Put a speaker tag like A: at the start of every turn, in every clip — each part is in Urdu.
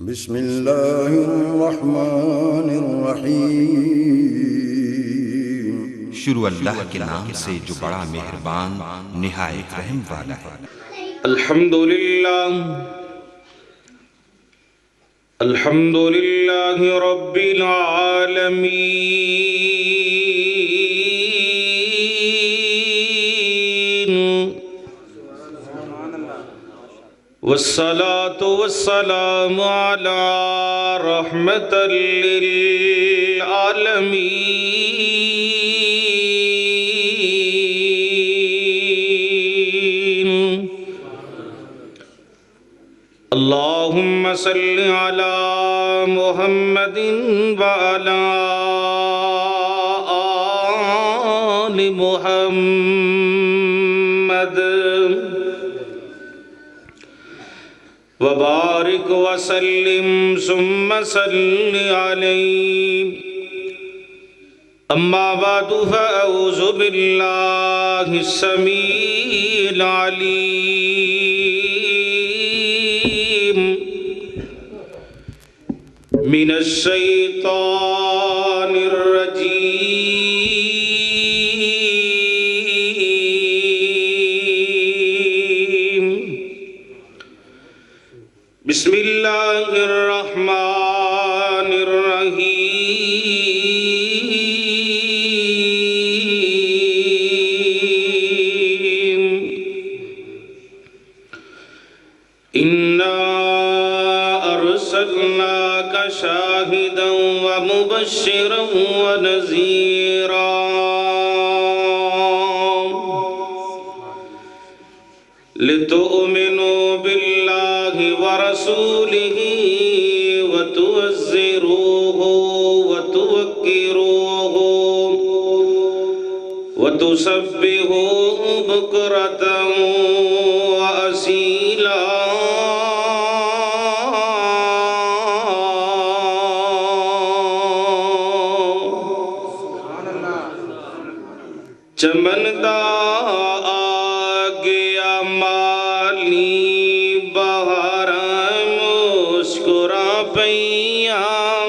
A: بسم اللہ الرحمن الرحیم۔
B: شروع اللہ کے نام سے جو بڑا مہربان نہایت رحم والا ہے۔
C: الحمدللہ رب العالمین، والصلاة والسلام على رحمة للعالمين۔ اللهم صل على محمد وعلى آل محمد وبارك وسلم ثم صل عليه۔ اما بعد فاعوذ بالله السميع العليم من الشيطان الرجيم۔ بسم اللہ الرحمن الرحیم۔ انا ارسلناک شاہدا ومبشرا ونذیرا لتؤمنوا باللہ ورسولہ وتعزروہ وتوقروہ وتسبحوہ بکرۃ وأصیلا۔ چمندا آ گیا مالی بہار مسکرا پئیاں۔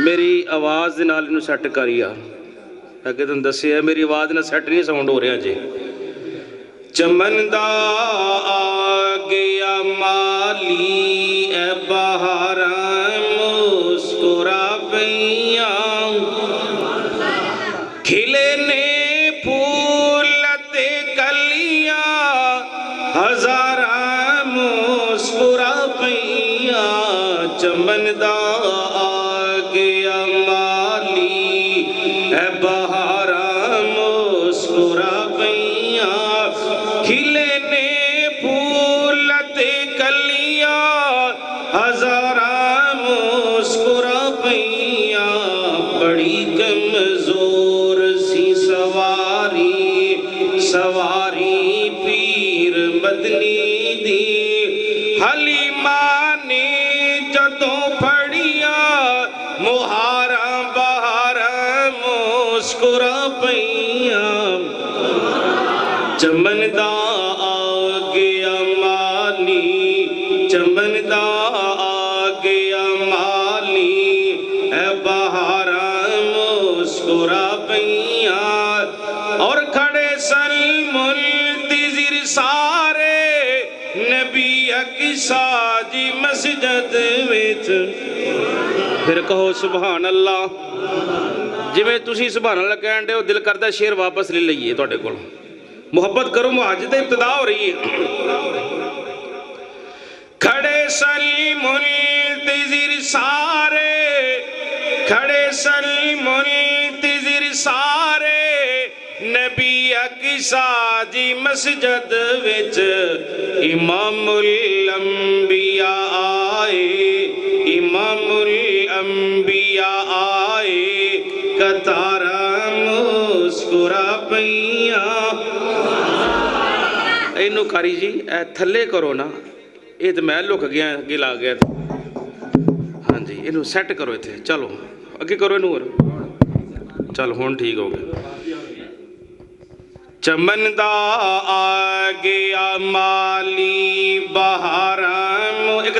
C: میری آواز دے نال انہوں سیٹ کریا، اگے تم دسیا میری آواز نہ سیٹ نہیں ساؤنڈ ہو رہا جی۔ چمندا آ گیا مالی اے بہار مسکرا پئیاں، کھلے نے پھول تے کلیاں ہزاراں مسکرا پئیاں۔ چمندا آ گیا مالی اے بہاراں مسکرا پئیاں، کھلے نے پھول تے کلیاں ہزاراں مسکرا پئیاں۔ بڑی کمزور سی سواری پیر مدنی دی، حلیمہ نے جدوں پھڑیاں مہاراں بہاراں مسکرا پئیاں۔ چمندا آ گیا مالی، چمندا آ گیا مالی اے بہاراں مسکرا پئیاں۔ اور کھڑے سن منتظر سارے نبی کی ساجی مسجد وچ۔ پھر کہو سبحان اللہ۔ جی میں تسی سبحان اللہ کہن دے ہو، دل کرتا شیر واپس لے لئیے توڑے کول، محبت کرو، محاجت ابتدا ہو رہی ہے۔ کھڑے سن منتظر سارے، کھڑے سن منتظر سارے نبی کی ساجی مسجد وچ۔ امام الانبیاء آئے، امام الانبیاء آئے، قطاراں مسکرا پئیاں۔ اینو کاری جی اے تھلے کرو نا، یہ تو میں لک گیا گل آ گیا۔ ہاں جی اینو سیٹ کرو اتنے، چلو اگے کرو اینو، چلو ہون ٹھیک ہو گیا۔ چمندا آ گیا مالی بہارم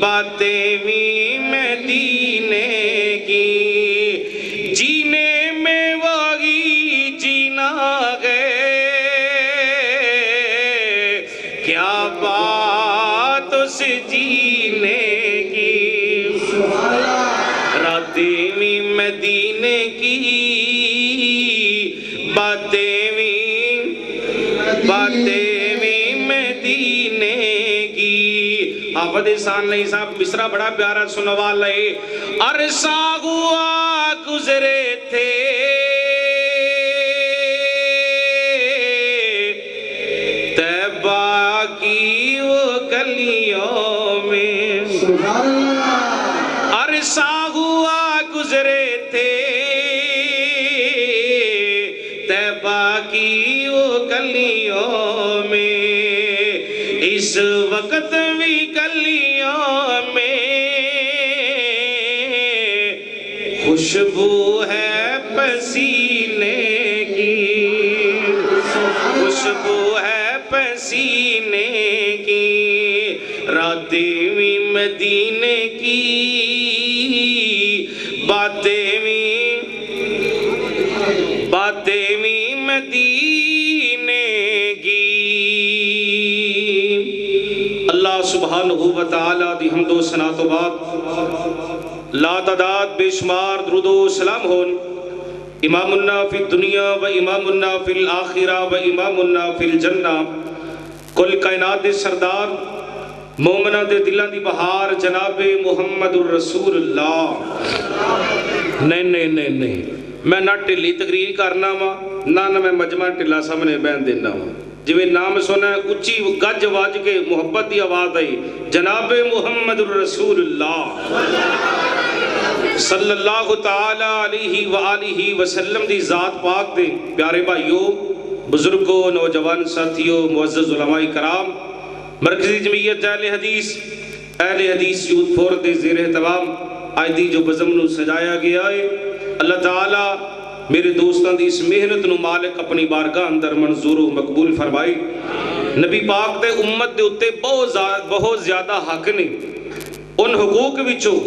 C: باتیں بھی مدینے کی، جینے میں وہی جینا گئے، کیا بات اس جینے کی، راتیں بھی مدینے کی، باتیں بھی مدینے کی۔ حافظ احسان علی صاحب مصرع بڑا پیارا سنوا لے، عرصہ ہوا گزرے تھے طیبہ کی وہ گلیوں میں، عرصہ ہوا گزرے تھے طیبہ کی وہ گلیوں میں، اس وقت بھی گلیوں میں خوشبو ہے پسینے کی، خوشبو ہے پسینے کی، راتیں بھی مدینے کی، باتیں بھی مدینے کی۔ اللہ سبحانہ و تعالی دی حمد و ثنا تو بعد لا تعداد بے شمار درود و سلام ہون امامنا فی الدنیا و امامنا فی الآخرہ و امامنا فی الجنہ، کل کائنات دے سردار مومنہ دے دلان دی بہار جناب محمد الرسول اللہ۔ نہیں میں نہ ٹلی تقریر کرنا وا، نہ میں مجمع ٹلا سامنے بین دینا وا، جویں نام سنا ہے اچھی گج واج کے محبت دی آواز آئی، جناب محمد الرسول اللہ صلی اللہ تعالی علیہ وآلہ وسلم دی ذات پاک دے پیارے بھائیو، بزرگوں، نوجوان ساتھیوں، معزز علماء کرام، مرکزی جمعیت اہل حدیث یوتھ فورم دے زیر اہتمام آج دی جو بزم نو سجایا گیا ہے، اللہ تعالیٰ میرے دوستان دی اس محنت نو مالک اپنی بارگاہ اندر منظور و مقبول فرمائی۔ نبی پاک دے امت دے اتے بہت زیادہ حق نے، ان حقوق وچوں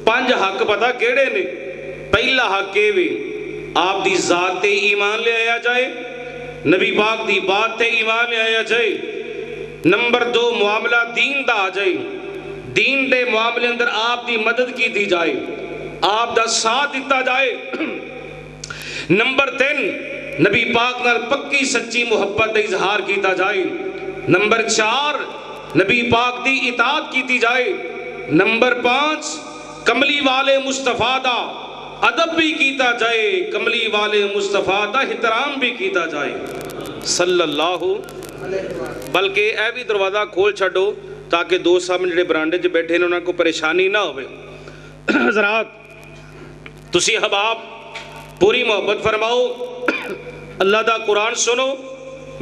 C: 5 حق پتہ کیڑے نے؟ پہلا حق یہ وے آپ دی ذات تے ایمان لے آیا جائے، نبی پاک دی بات تے ایمان لے آیا جائے۔ نمبر 2 معاملہ دین دا آ جائے، دین دے معاملے اندر آپ دی مدد کی دی جائے، آپ دا ساتھ دیتا جائے۔ نمبر 3 نبی پاک نال پکی سچی محبت دا اظہار کیتا جائے۔ نمبر 4 نبی پاک دی اطاعت کیتی جائے۔ نمبر 5 کملی والے مصطفیٰ دا ادب بھی کیتا جائے، کملی والے مصطفیٰ دا احترام بھی کیتا جائے صلی اللہ۔ بلکہ اے بھی دروازہ کھول چھڑو تاکہ دوست صاحب جڑے برانڈے جو بیٹھے ہیں انہوں کو پریشانی نہ ہوئے۔ حضرات تسی حباب پوری محبت فرماؤ، اللہ دا قرآن سنو،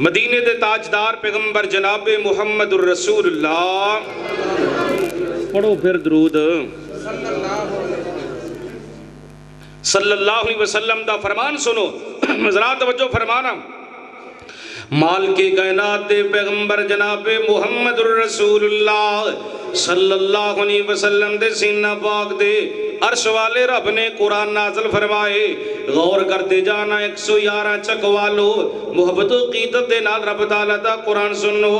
C: مدینے دے تاجدار پیغمبر جناب محمد الرسول اللہ، پڑھو پھر درود صلی اللہ علیہ وسلم دا فرمان سنو۔ حضرات توجہ فرمانا، مال کے کائنات دے پیغمبر جناب محمد الرسول اللہ صلی اللہ علیہ وسلم دے سینہ پاک دے عرش والے رب نے قرآن نازل فرمائے، غور کرتے جانا 111 چکوالو، محبت و قیدت دے نال رب تعالیٰ دا قرآن سنو۔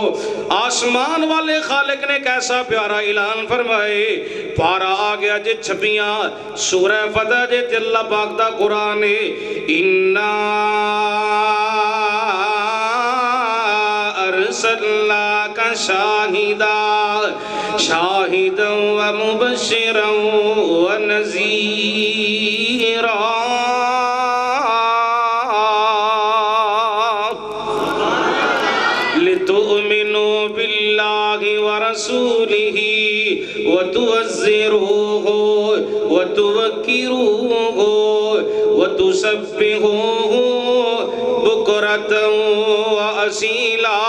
C: آسمان والے خالق نے کیسا پیارا اعلان فرمائے، پارا آگیا جے چھپیاں سورہ فتح جے اللہ پاک دا قرآن ہے، اِنَّا أرسلناك شاهدا ومبشرا ونذيرا لتؤمنوا بالله ورسوله وتوزروه وتوكروه وتسبحوه بكرة وأصيلا۔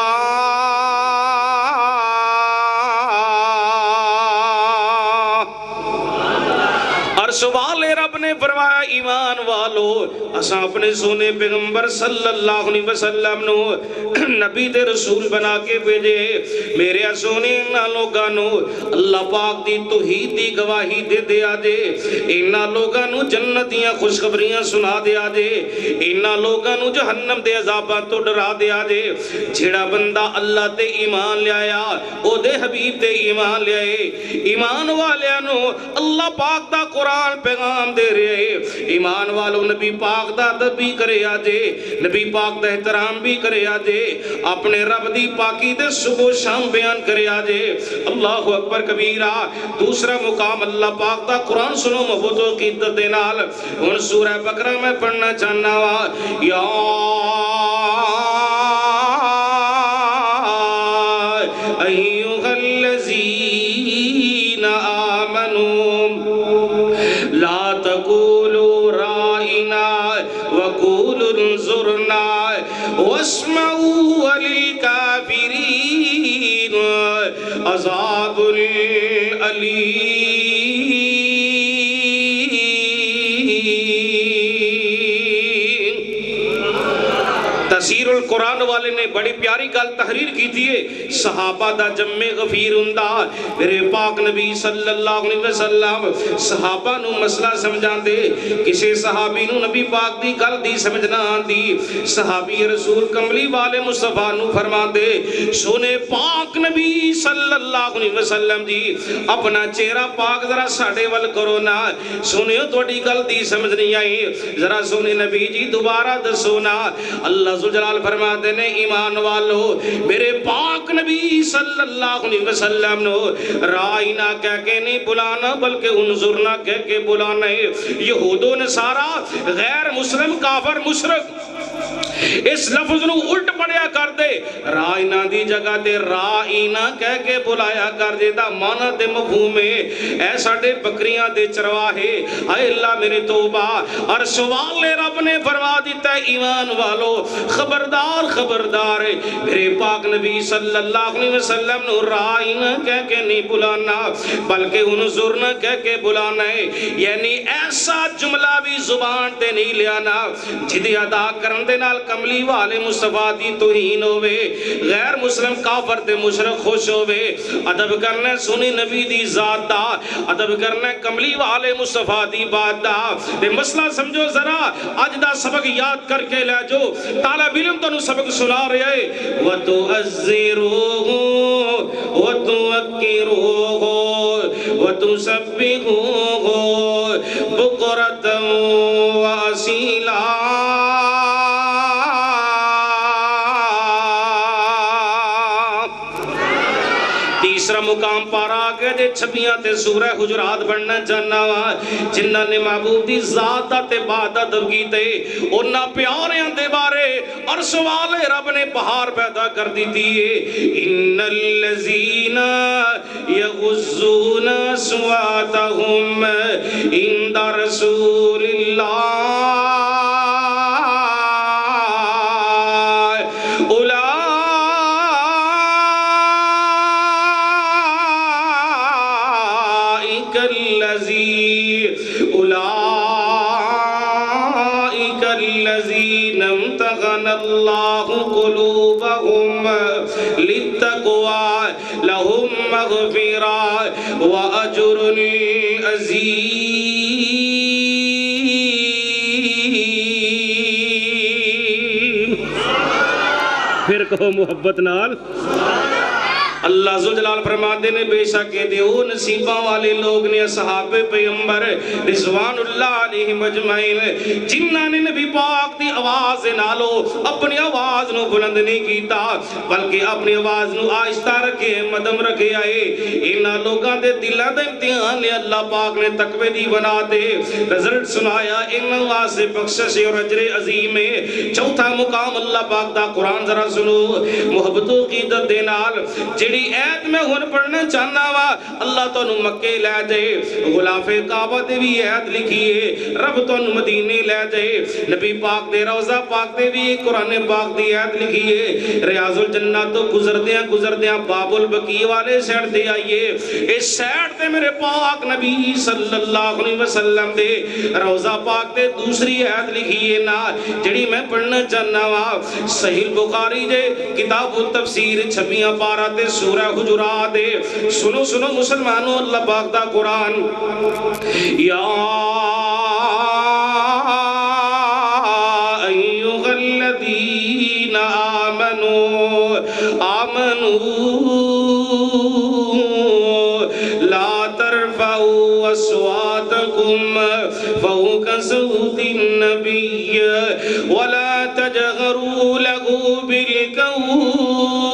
C: عرش والے رب نے نے فرمایا ایمان والو اساں اپنے سونے پیغمبر صلی اللہ علیہ وسلم نو نبی تے رسول بنا کے بھیجے میرے سونے انہاں لوگاں نو اللہ پاک دی توحید دی گواہی دے دیا جے انہاں لوگاں نو جنت دیاں خوشخبریاں سنا دیا جے انہاں لوگاں نو جہنم دے عذاباں تو ڈرا دیا جے جڑا بندہ اللہ تے ایمان لے آیا او دے حبیب تے ایمان لے آئے ایمان والیاں نو اللہ پاک دا قرآن پیغام دے رہے ایمان والو نبی پاک دا ادب بھی کرے آجے نبی پاک دا احترام بھی کرے آجے اپنے رب دی پاکی دے صبح و شام بیان کرے آجے اللہ اکبر کبیرہ دوسرا مقام اللہ پاک دا قرآن سنو محبتوں کی عزت دے نال ان سورہ بقرہ میں پڑھنا چاہنا وا یا ایھا الذین آمنوا لا تقولوا رائنا وقولوا انظرنا واسمعوا وللکافرین عذاب علیم تفسیر القرآن والے نے بڑی پیاری گل تحریر کی دیئے صحابہ دا جمع غفیر ہندہ میرے پاک نبی صلی اللہ علیہ وسلم صحابہ نو مسئلہ سمجھان دے کسی صحابی نو نبی پاک دی گل دی سمجھنا آن دی صحابی رسول کملی والے مصطفیٰ نو فرما دے سونے پاک نبی صلی اللہ علیہ وسلم جی اپنا چہرہ پاک ذرا ساڑے ول کرو نا سونے توڑی گل دی سمجھ نہیں آئی ذرا سونے نبی جی دوبارہ دسونا اللہ جلال فرماتے نے ایمان والو میرے پاک نبی صلی اللہ علیہ وسلم نو رائنا کہہ کے نہیں بلانا بلکہ انظرنا کہہ کے بلانا ہے یہود و نصارہ غیر مسلم کافر مشرک اس لفظ نو الٹ پڑھیا کر دے رائنا دی جگہ دے رائنا کہہ کے بلایا کر دے دا مانا دے مفہوم ہے اے ساڑے بکریاں دے چرواہے اے اللہ میرے توبہ اور سوال لے رب نے فرما دیتا ہے ایمان والو خبردار خبردار میرے پاک نبی صلی اللہ علیہ وسلم نو رائنا کہہ کے نہیں بلانا بلکہ انظرنا کہہ کے بلانا ہے یعنی ایسا جملہ بھی زبان تے نہیں لیانا جدی ادا کرن دے نال کملی والے مصطفیٰ دی توہین ہوئے غیر مسلم کافر تے مشرک خوش ہوئے ادب کرنے سنی نبی دی ذات دا ادب کرنے کملی والے مصطفیٰ دی بات دا تے مسئلہ سمجھو ذرا آج دا سبق یاد کر کے لے جو طالب علم تو سبق سنا رہے ہیں وَتُعَزِّرُوهُ وَتُوَكِّرُوهُ وَتُسَبِّحُوهُ بُكْرَةً وَأَصِيلًا تیسرا مقام پارا آگے دے چھپیاں تے سورہ حجرات بڑھنا جانا وا جنہ نے محبوب دی ذات تے عبادت کی تے انہاں پیاریاں دے بارے اور سوال رب نے بہار پیدا کر دی تھی ان الذین یغضون اصواتهم عند رسول اللہ أولئك الذين امتحن الله قلوبهم للتقوى لهم مغفرة وأجر عظيم پھر کہو محبت نال اللہ ذوالجلال فرماتے نے بے شک دے او نصیبہ والے لوگ نے صحابہ پیغمبر رضوان اللہ علیہ مجمعین جنہاں نے نبی پاک دی آواز نالو اپنی آواز نو بلند نہیں کیتا بلکہ اپنی آواز نو آہستہ رکھے مدم رکھے آئے انہاں لوگاں دے دلہ دے امتحان لے اللہ پاک نے تقوی دی بنا دے رزلٹ سنایا انہاں واسے بخشش اور اجر عظیم ہے چوتھا مقام اللہ پاک دا قرآن ذرا سنو محبتوں کی عزت دے نال جڑی ایت میں ہن پڑھنا چاہنا وا اللہ تانوں مکے لے جائے غلاف کعبہ تے بھی ایت لکھی ہے رب تانوں مدینے لے جائے نبی پاک دے روضہ پاک تے بھی قرآن پاک دی ایت لکھی ہے ریاض الجنہ تو گزردیاں باب البقیع والے سیڑ دے آئیے اس سیڑ تے میرے پاک نبی صلی اللہ علیہ وسلم دے روضہ پاک تے دوسری ایت لکھی ہے نا جڑی میں پڑھنا چاہنا وا صحیح بخاری دے کتاب التفسیر 26 پارہ تے سورہ حجرات دے سنو مسلمانوں اللہ پاک دا قرآن یا ایھا الذین آمنوا لا ترفعوا اصواتکم فوق صوت النبی ولا تجهروا له بالقول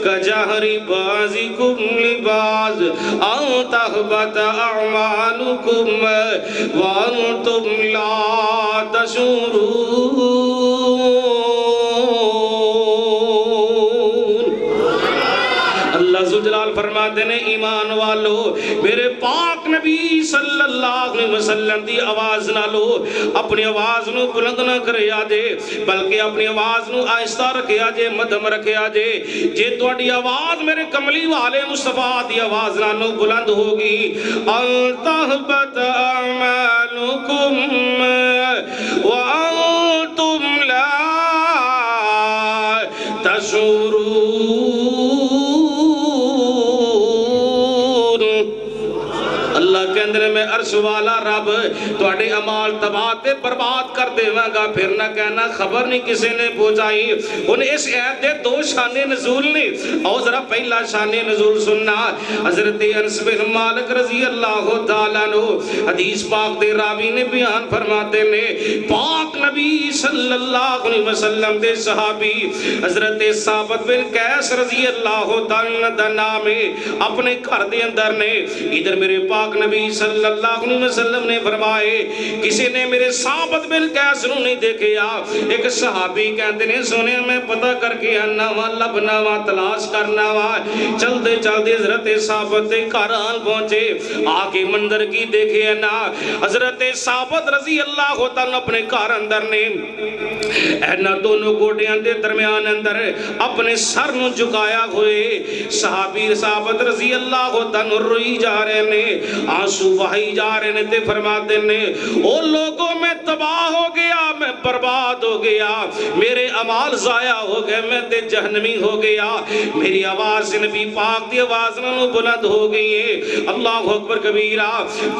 C: كجهر بعضكم لبعض أن تحبط أعمالكم وأنتم لا تشعرون اللہ ذوالجلال فرماتے ہیں ایمان والو میرے پاک نبی صلی اللہ علیہ وسلم دی آواز نہ لو اپنی آواز نو بلند نہ کریا جے بلکہ اپنی آواز نو آہستہ رکھیا جے مدھم رکھیا جے جے تہاڈی آواز میرے کملی والے مصطفیٰ دی آواز نالو بلند ہوگی ان تحبط اعمالکم وانتم لا تشعرون اللہ کے اندر میں عرش والا رب تواڈے اعمال تباہ تے برباد کر دیواں گا پھر نہ کہنا خبر نہیں کسی نے پہنچائی ان اس آیت دے دو شان نزول نے اور ذرا پہلا شان نزول سننا حضرت انس بن مالک رضی اللہ تعالیٰ عنہ حدیث پاک دے راوی نے بیان فرماتے نے پاک نبی صلی اللہ علیہ وسلم دے صحابی حضرت ثابت بن قیس رضی اللہ تعالیٰ عنہ نام اپنے گھر دے اندر نے ادھر میرے پاک نبی صلی اللہ علیہ وسلم نے فرمائے کسی نے میرے ثابت بن قیس نو نہیں دیکھیا ایک صحابی کہتے ہیں سنے میں پتہ کر کے آنا وا لبنا وا تلاش کرنا وا چلتے حضرت ثابت دے گھر آن پہنچے آکے منظر کی دیکھے نا حضرت ثابت رضی اللہ تعالیٰ اپنے گھر اندر نے اینا دونوں گوڑیاں دے درمیان اندر اپنے سر نو جھکایا ہوئے صحابی ثابت رضی اللہ تعالیٰ روئی جا رہے نے آنسو بہائی جا رہے نے تے فرماتے نے او لوگوں میں تباہ ہو گیا میں برباد ہو گیا میرے عمال ضائع ہو گئے میں تے جہنمی ہو گیا میری آواز نبی پاک دی آواز نو بلند ہو گئی ہے اللہ اکبر کبیرہ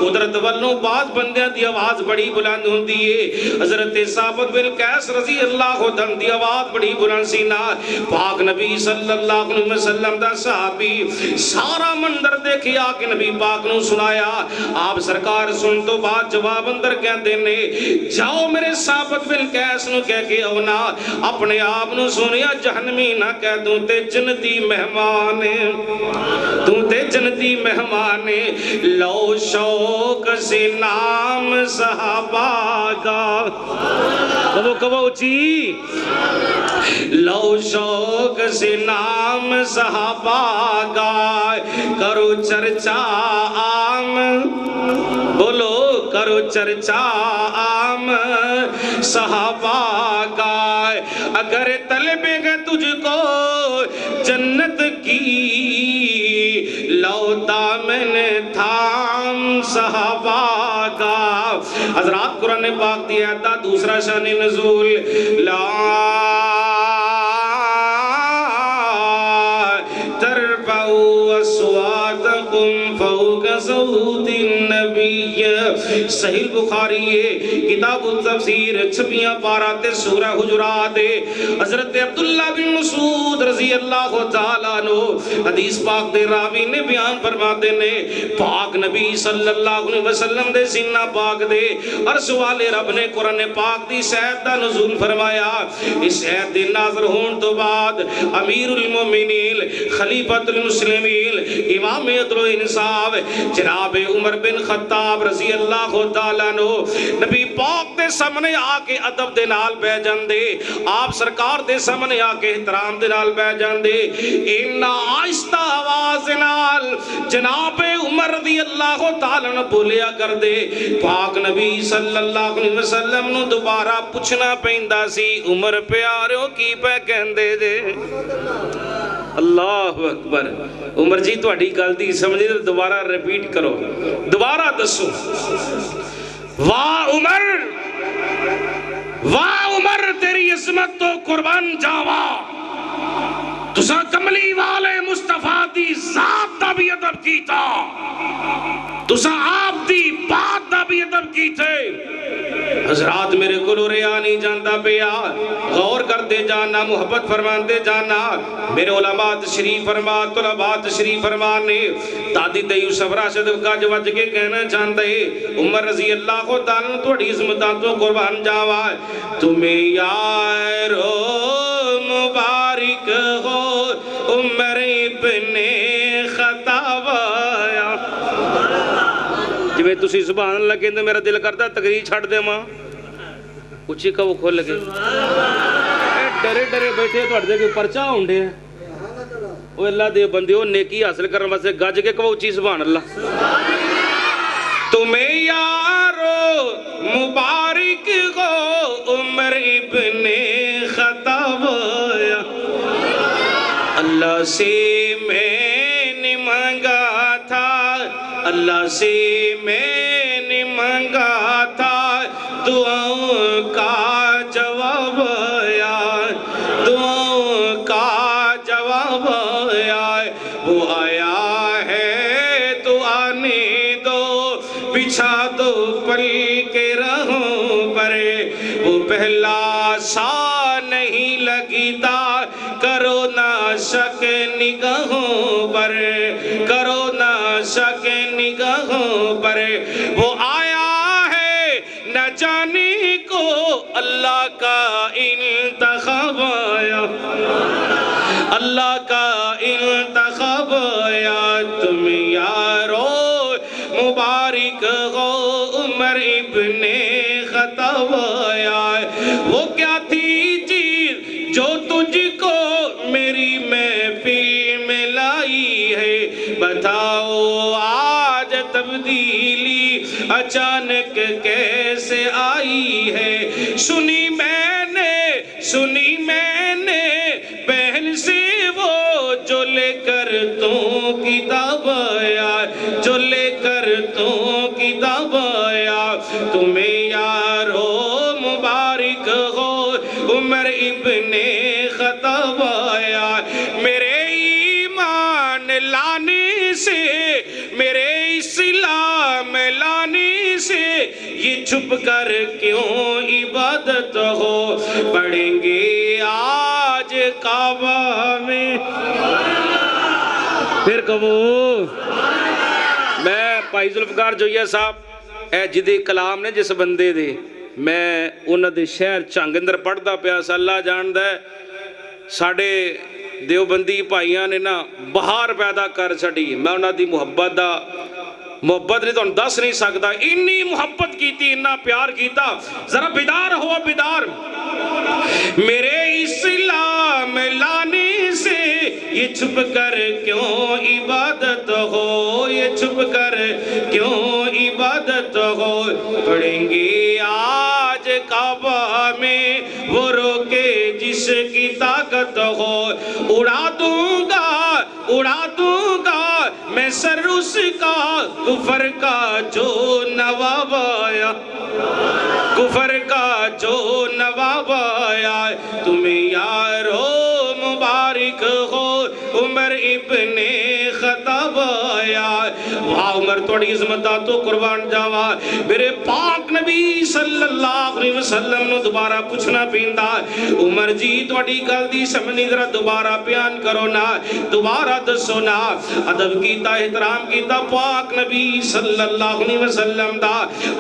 C: قدرت والوں بعض بندیاں دی آواز بڑی بلند ہوندی ہے حضرت ثابت بن قیس رضی اللہ عنہ دی آواز بڑی بلند سی نا پاک نبی صلی اللہ علیہ وسلم دا صحابی سارا منظر دیکھیا کہ نبی پاک نو سنایا آپ سرکار سن تو بعد جواب اندر کہتے نے جاؤ میرے ثابت بن قیس نو کہہ کے اونا اپنے آپ نو سنیا جہنمی نہ کہہ دوں تے جنتی مہمانے توں تے جنتی مہمانے لو شوق سے نام صحابہ کا کبو جی لو شوق سے نام صحابہ کا کرو چرچا عام بولو کرو چرچا عام صحابہ کا اگر طلبے گا تجھ کو جنت کی لو دامن تھام صحابہ کا حضرات قرآن پاک دیا تھا دوسرا شان نزول لا ترفعوا اصواتکم فوق صوت النبی صحیح بخاری کتاب التفسیر 26 پارہ تے سورہ حجرات حضرت عبداللہ بن مسعود رضی اللہ تعالیٰ عنہ حدیث پاک دے راوی نے بیان فرماتے نے پاک نبی صلی اللہ علیہ وسلم دے سینہ پاک دے عرش والے رب نے قرآن پاک دی سیت دا نزول فرمایا اس سیت دے نازل ہون تو بعد امیر المومنین خلیفۃ المسلمین امام عدل و انصاف جناب عمر بن خطاب خطاب رضی اللہ تعالیٰ عنہ نبی پاک دے سامنے آ کے ادب دے نال بہ جاندے، آپ سرکار دے سامنے آ کے احترام دے نال بہ جاندے، انہا آہستہ آواز نال جناب عمر رضی اللہ تعالیٰ عنہ بولیا کر دے۔ پاک نبی صلی اللہ علیہ وسلم نو دوبارہ پوچھنا پیندا سی، عمر پیارو کی پہ کہندے دے؟ اللہ اکبر، عمر جی تو اڈی گل دی سمجھے تو دوبارہ ریپیٹ کرو، دوبارہ دسو۔ واہ عمر، واہ عمر تیری عظمت تو قربان جاوا، تسا کملی والے مصطفیٰ دی ذات دا بھی ادب کیتا، تسا آپ دی بات دا بھی ادب کیتے۔ حضرات میرے کو ریا نہیں جانتا پیا، غور کرتے جانا، محبت فرماندے جانا۔ میرے علماء تشریف فرما، طلباء تشریف فرمانے، دادی تے یوسف راشد کا جوج کے کہنا چاہتا ہے عمر رضی اللہ تعالیٰ توڑی عظمتاں تو قربان جاوا، تمہیں یارو مبارک ہو عمر ابن خطاب۔ جویں تسی سبحان اللہ کہندے میرا دل کردا تقریر چھڑ دے ماں، اچھی کہو کھول لگے، ڈرے ڈرے بیٹھے تو اٹھ دے کہ پرچہ ہونڈے ہیں، او اللہ دے بندے ہو نیکی حاصل کرنے واسطے گج کے کہو اچھی سبحان اللہ۔ تمہیں یارو مبارک ہو عمر ابن خطاب، اللہ سے میں نے مانگا تھا، اللہ سے میں نے مانگا تھا دعاؤں کا جواب آیا، دعاؤں کا جواب آیا، وہ آیا ہے تو آنے دو، بچھا دو پل کے راہوں پر، وہ پہلا سا نہیں لگتا، کرو نہ شک نگاہوں پر، کرو نہ شک نگاہوں پر، وہ آیا ہے نہ جانے کو اللہ کا انتخاب آیا، اللہ کا انتخاب آیا، تم یارو مبارک ہو عمر ابن خطاب آیا۔ وہ کیا تھی چیز جو تجھ کو میری محفل میں لائی ہے، بتاؤ آج تبدیلی اچانک کیسے آئی ہے، سنی میں نے پہل سے وہ جو لے کر تو کتاب آیا، جو لے کر تو کتاب آیا، تمہیں یارو مبارک ہو عمر ابن خطاب آیا۔ میرے ایمان لانے سے، میرے اسلام لانے سے، یہ چھپ کر کیوں عبادت ہو، پڑھیں گے آج کعبہ میں۔ پھر کہو میں بھائی ذوالفقار جویا صاحب اے جدے کلام نے جس بندے دے، میں انہاں دے شہر چنگ اندر پڑھدا پیا سا، اللہ جاندا ہے ساڈے دیوبندی بھائیاں نے نا بہار پیدا کر چھڑی، میں انہاں دی محبت نہیں تو دس نہیں سکتا، انی محبت کیتی، اتنا پیار کیتا، ذرا بیدار ہو بیدار۔ میرے اسلام لانے سے یہ چھپ کر کیوں عبادت ہو، یہ چھپ کر کیوں عبادت ہو، پڑھیں گے آج کعبہ میں وہ روکے جس کی طاقت ہو، اڑا دوں گا میں سر اس کا کفر کا جو نواب آیا، کفر کا جو نواب آیا، تمہیں یارو مبارک ہو عمر ابن خطاب آیا۔ واہ عمر توڑی عظمتہ تو قربان جاوا، میرے پاک نبی صلی اللہ علیہ وسلم نے دوبارہ پوچھنا پیندا، عمر جی توڑی گل دی سمجھنی ذرا دوبارہ بیان کرو نا، دوبارہ دسو نا، ادب کیتا احترام کیتا پاک نبی صلی اللہ علیہ وسلم دا۔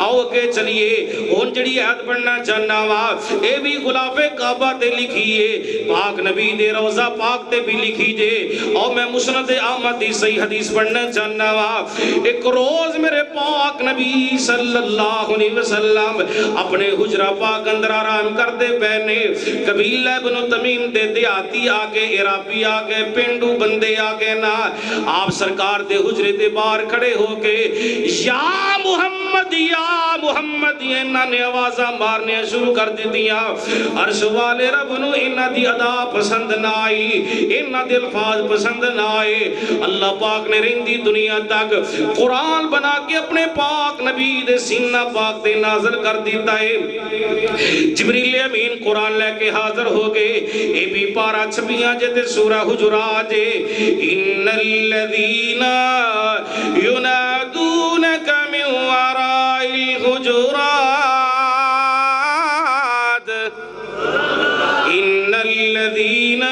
C: آؤ کہ چلیے ہن جڑی آیت پڑھنا چاہنا وا، اے بھی غلاف کعبہ تے لکھیے، پاک نبی دے روضہ پاک تے بھی لکھی جے، اور میں مسند احمد دی صحیح حدیث پڑھنا چاہنا وا، ایک روز میرے پاک نبی صلی اللہ علیہ وسلم اپنے حجرہ پاک اندر آرام کرتے پہنے، قبیلہ ابن تمیم دے دیہاتی آگے، عرابی آگے، پینڈو بندے آگے نا، آپ سرکار دے حجرے دے باہر کھڑے ہو کے یا محمد یہ انہاں نے آوازاں مارنے شروع کر دیتیاں۔ عرش والے رب نو انہاں دی ادا پسند نہ آئی، انہاں دے الفاظ پسند نہ آئے۔ اللہ پاک نے رہندی دنیا تک قرآن بنا کے اپنے پاک نبی دے سینہ پاک دے نازل کر دیتا ہے۔ جبریل امین قرآن لے کے حاضر ہو گئے، اے بھی پارا چھپیاں جتے سورہ حجرات ان الذین ینادونک من وراء الحجرات ان الذین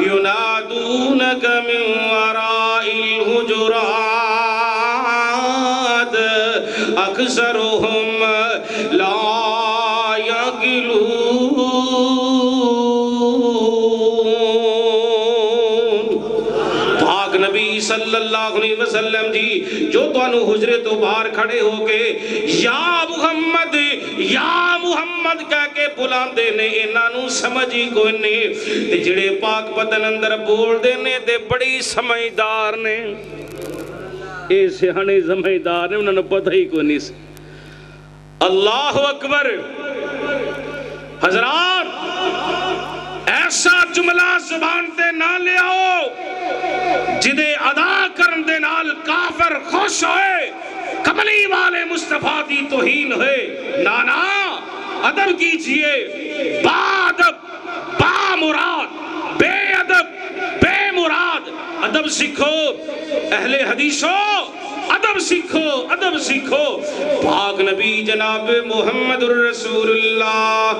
C: ینادونک من وراء الحجرات اکثرهم لا صلی اللہ علیہ وسلم جی جو توانو حجرے تو باہر کھڑے ہو کے یا محمد کہہ کے بلان دینے انہوں سمجھی کوئی نہیں، تے جڑے پاک بدن اندر بول دینے دے بڑی سمجھدار نے، اے سیانے سمجھدار نے، انہوں نے پتہ ہی کوئی نہیں۔ اللہ اکبر۔ حضرات ایسا جملہ زبان تے نہ لے آؤ جدے ادا کرن دے نال کافر خوش ہوئے، کملی والے مصطفیٰ دی توہین ہوئے۔ نانا ادب کیجئے، با ادب با مراد، بے ادب بے مراد، ادب سیکھو اہل حدیثوں، ادب سیکھو ادب سیکھو۔ پاک نبی جناب محمد الرسول اللہ۔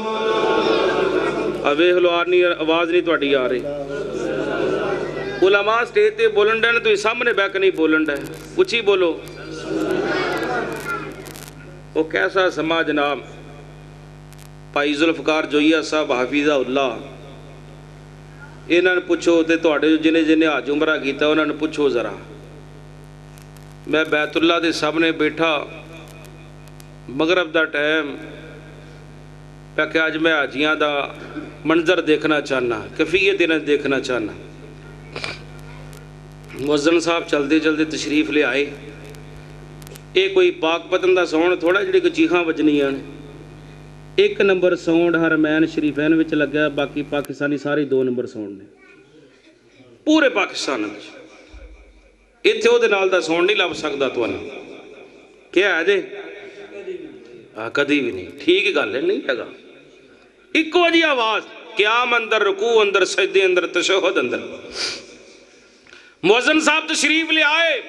C: اوے ہلوارنی آواز نہیں تو اڈی آ رہی، علماء سٹیج تے بولن ڈے تو سامنے بیک نہیں بولن ڈے، اچھی بولو۔ وہ کیسا سما جناب بھائی ذوالفقار جوئیہ صاحب حافظہ اللہ، انہوں نے پوچھو تے تواڈے جنہیں جنہیں حج عمرہ کیتا انہوں نے پوچھو ذرا، میں بیت اللہ دے سامنے بیٹھا مغرب دا ٹائم پہ کہ آج میں حاجیاں دا منظر دیکھنا چاہنا، کیفیت انہیں دیکھنا چاہنا۔ مؤذن صاحب چلدے چلدے تشریف لے آئے، اے کوئی پاک پتن دا ساؤنڈ تھوڑا جڑے کو چیخاں وجنیاں نے، ایک نمبر ساؤنڈ حرمین شریفین وچ لگا، باقی پاکستانی ساری 2 نمبر ساؤنڈ نے پورے پاکستان وچ، ایتھے او دے نال دا ساؤنڈ نہیں لب سکدا تانوں، کیا ہے جے کدی بھی نہیں، ٹھیک گل ہے نہیں ہے گا، اکو جی آواز، قیام اندر، رکوع اندر، سجدے اندر، تشہد اندر۔ مؤذن صاحب تشریف لے آئے،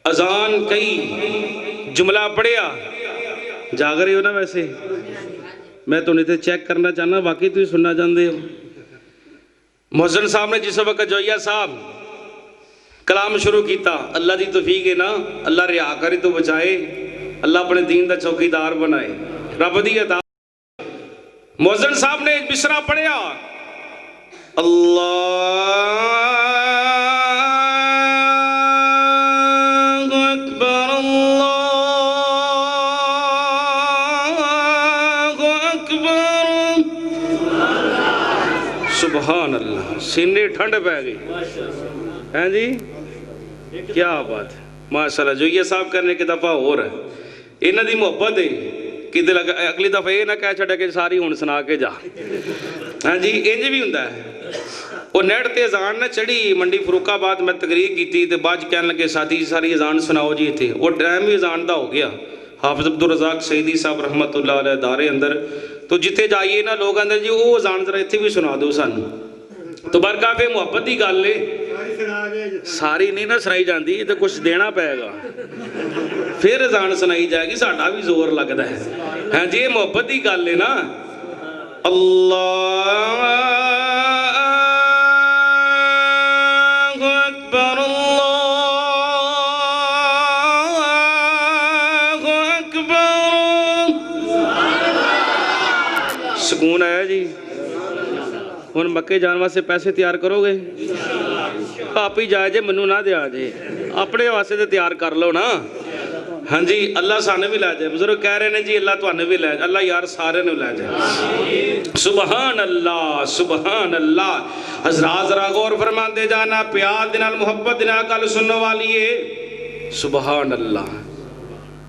C: اذان کئی جملہ پڑھیا، جاگ رہے ہو نا؟ ویسے میں تو نہیں تھے چیک کرنا چاہنا واقعی تو ہی سننا چاہتے ہو۔ مؤذن صاحب نے جس وقت جوئیہ صاحب کلام شروع کیتا، اللہ دی توفیق ہے نا، اللہ ریاکاری تو بچائے، اللہ اپنے دین دا چوکیدار بنائے، رب دی عطا۔ مؤذن صاحب نے مصرع پڑھیا، اللہ اکبر اللہ اکبر، سبحان اللہ، سینے ٹھنڈ پہ گئی ہیں جی، کیا بات ہے ماشاءاللہ۔ جوئیہ صاحب کرنے کی دفعہ ہو رہا ہے، انہاں دی محبت ہے کہ اگلی دفعہ یہ نہ کہہ چھڑا کہ ساری ہون سنا کے جا، ہاں جی انج بھی ہوندا ہے۔ وہ نیٹ تے اذان نہ چڑھی منڈی فروخ آباد میں تقریر کی تھی تے بعد کہنے لگے ساتھی ساری اذان سناؤ جی تھے، وہ ٹائم بھی اذان دا ہو گیا۔ حافظ عبدالرزاق سعیدی صاحب رحمت اللہ علیہ دارے اندر تو جتے جائیے نا لوگ اندر جی وہ اذان ذرا اتنے بھی سنا دو سانو، تو برکافی محبت دی گل ہے، ساری نہیں نہ سنائی جاندی تو کچھ دینا پائے گا، پھر اذان سنائی جائے گی، ساڈا بھی زور لگتا ہے، ہاں جی یہ محبت دی گل ہے نا۔ اللہ اکبر اللہ اکبر، سکون آیا جی۔ ہن مکے جان واسطے پیسے تیار کرو گے؟ آپ ہی جائے جے منو نہ دیا جے اپنے واسطے تے تیار کر لو نا ہاں جی اللہ سانے بھی لے جائے بزرگ کہہ رہے ہیں جی اللہ تو بھی لے جائے اللہ یار سارے نے لے جائے سبحان اللہ حضرات ذرا غور فرما دے جانا پیار دنال محبت دنال کل سننے والی ہے سبحان اللہ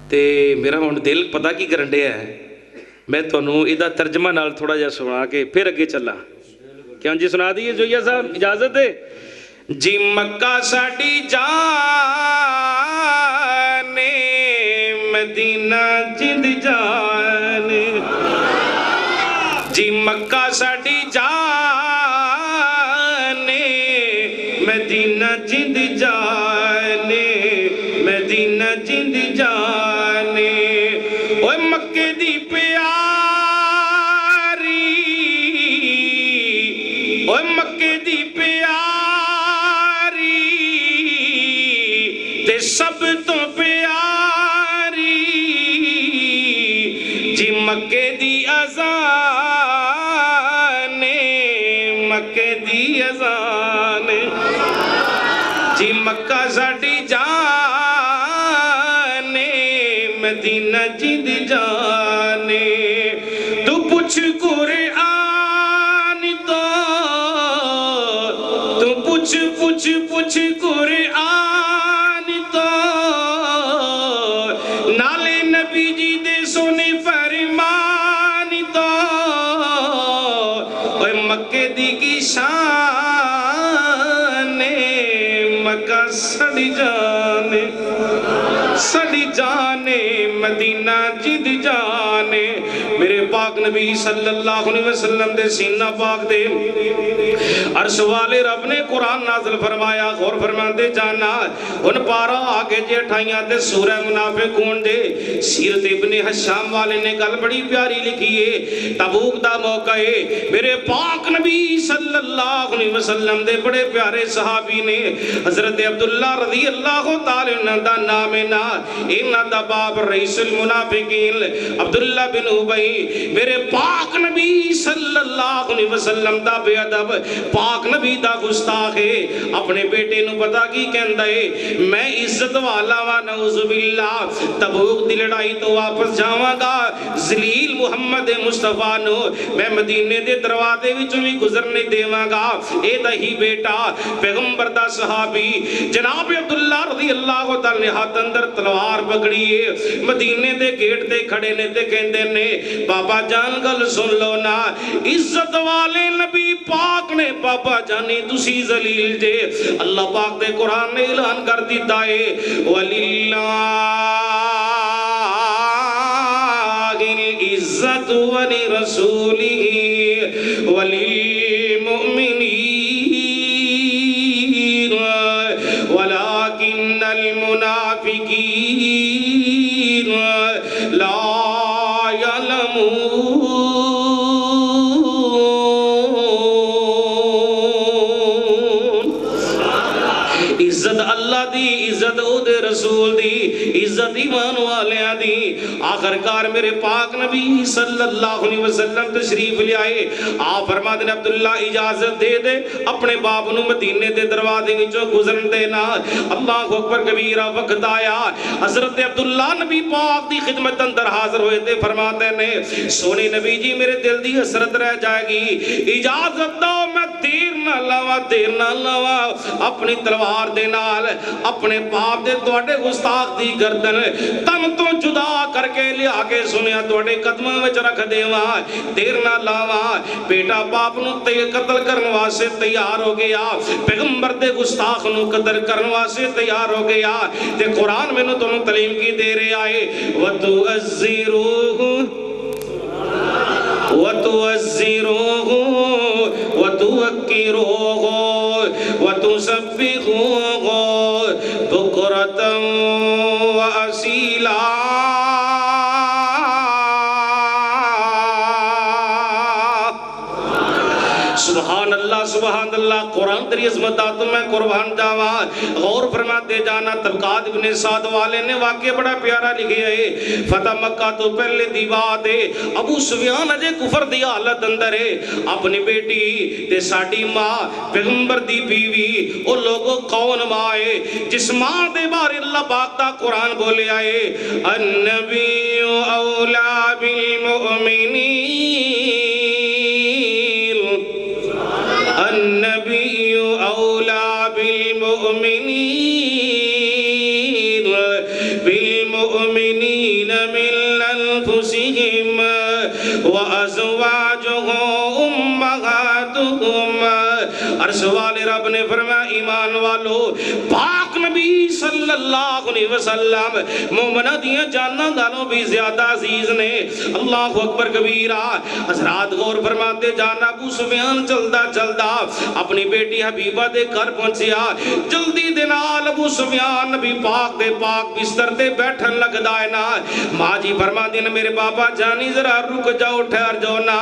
C: تے میرا ہون دل پتہ کی کرنڈے ہے میں تو انہوں ادھا ترجمہ نال تھوڑا جا سنا کے پھر اگے چلا کیا جی سنا دیئے جویہ صاحب اجازت ہے جی مکہ ساڑی جانے مدینہ جند جانے جی مکہ ساڑی جانے مدینہ جند جانے مدینہ جند جانے اوہ مکہ دی پیاری اوہ مکہ دی پیاری تے سب تو پیاری جی مکہ دی اذان مکہ دی اذان جی مکہ ساڑی جانے مدینہ جند جانے تو پوچھ قرآن تو پوچھ قرآن تو نالے نبی جی دے سونے فرمان تو اوہ مکہ دی کی شان مکہ سڑی جانے مدینہ جند جانے میرے پاک نبی صلی اللہ علیہ وسلم دے سینہ پاک دے عرش والے رب نے قرآن نازل فرمایا غور فرمان دے جانا ان پارا آگے جے اٹھائیاں دے سورہ منافقون دے سیرت ابن حشام والے نے گل بڑی پیاری لکھی ہے تبوک دا موقع ہے میرے پاک نبی صلی اللہ علیہ وسلم دے بڑے پیارے صحابی نے حضرت عبداللہ رضی اللہ تعالی عنہ دا نام نا انہ دا باب رئیس المنافقین عبداللہ بن ابی میرے پاک نبی صلی اللہ علیہ وسلم دا بے ادب پاک نبی دا گستاخ ہے اپنے بیٹے نو پتا کی کہندا ہے میں عزت والا وا نعوذ باللہ تبوک دی لڑائی تو واپس جاواں گا ذلیل محمد مصطفیٰ نو میں مدینے دے دروازے وچوں بھی گزرنے دیواں گا اے دہی بیٹا پیغمبر دا صحابی جناب عبداللہ رضی اللہ تعالی نے ہاتھ اندر تلوار پکڑی ہے مدینے دے گیٹ تے کھڑے نے تے کہندے نے بابا جان گل سن لو نا عزت والے نبی پاک نے بابا جانی تسی ذلیل جے اللہ پاک دے قرآن نے اعلان کر دیتا ہے وَلِلَّهِ الْعِزَّةُ وَلِرَسُولِهِ وَلِلْمُؤْمِنِينَ وَلَكِنَّ الْمُنَافِقِينَ لَا يَعْلَمُونَ عزت اللہ دی عزت او دے رسول دی عزت ایمان والیاں دی آخرکار میرے پاک نبی صلی اللہ علیہ وسلم تشریف لے آئے آپ فرما دے عبداللہ اجازت دے دے اپنے باپ نو مدینے دے دروازے وچوں گزرن دینا اللہ اکبر کبیرہ وقت آیا حضرت عبداللہ نبی پاک دی خدمت اندر حاضر ہوئے تھے فرماتے نے سونے نبی جی میرے دل دی حسرت رہ جائے گی اجازت دو میں دیر نہ لوا اپنی تلوار دے نال اپنے باپ دے توڑے گستاخ دی گردن تن تو جدا کر کے لیا کے سنیا توڑے قدمہ وچ رکھ دیواں دیر نہ لاواں بیٹا باپ نو قتل کرنے واسطے تیار ہو گیا پیغمبر دے گستاخ نو قتل کرنے واسطے تیار ہو گیا تے قرآن میں نو تنوں تعلیم کی دے رہے آئے وَتُعَزِّرُوهُ وَتُوَكِّرُوهُ وَتُسَبِّحُوهُ بُكْرَةً وَأَصِيلًا سبحان اللہ قرآن تیری عظمت دا تو میں قربان جاواں۔ غور فرماتے جانا طبقات ابن سعد والے نے واقعہ بڑا پیارا لکھیا ہے۔ فتح مکہ تو پہلے دی بات ہے، ابو سفیان اجے کفر دی حالت اندر ہے، اپنی بیٹی تے ساڈی ماں پیغمبر دی بیوی او لوگوں کون ماں ہے جس ماں دے بارے اللہ پاک دا قرآن بولے آئے النبی اولا بالمؤمنین النبی اولا بالمؤمنین بالمؤمنین من انفسهم وازواجہ امہاتہم۔ عرش والے رب نے فرمایا ایمان والو پاک نبی صلی اللہ علیہ وسلم مومنہ دیاں جاننا دانوں بھی زیادہ عزیز نے۔ اللہ اکبر کبیرہ۔ حضرات غور فرماتے جانا ابو سفیان چلدا چلدا اپنی بیٹی حبیبہ دے گھر پہنچیا، جلدی دے نال ابو سفیان نبی پاک دے پاک بستر تے بیٹھن لگدا ہے نا۔ ماں جی فرما دی نا میرے بابا جانی ذرا رک جاؤ ٹھہر جاؤ نا۔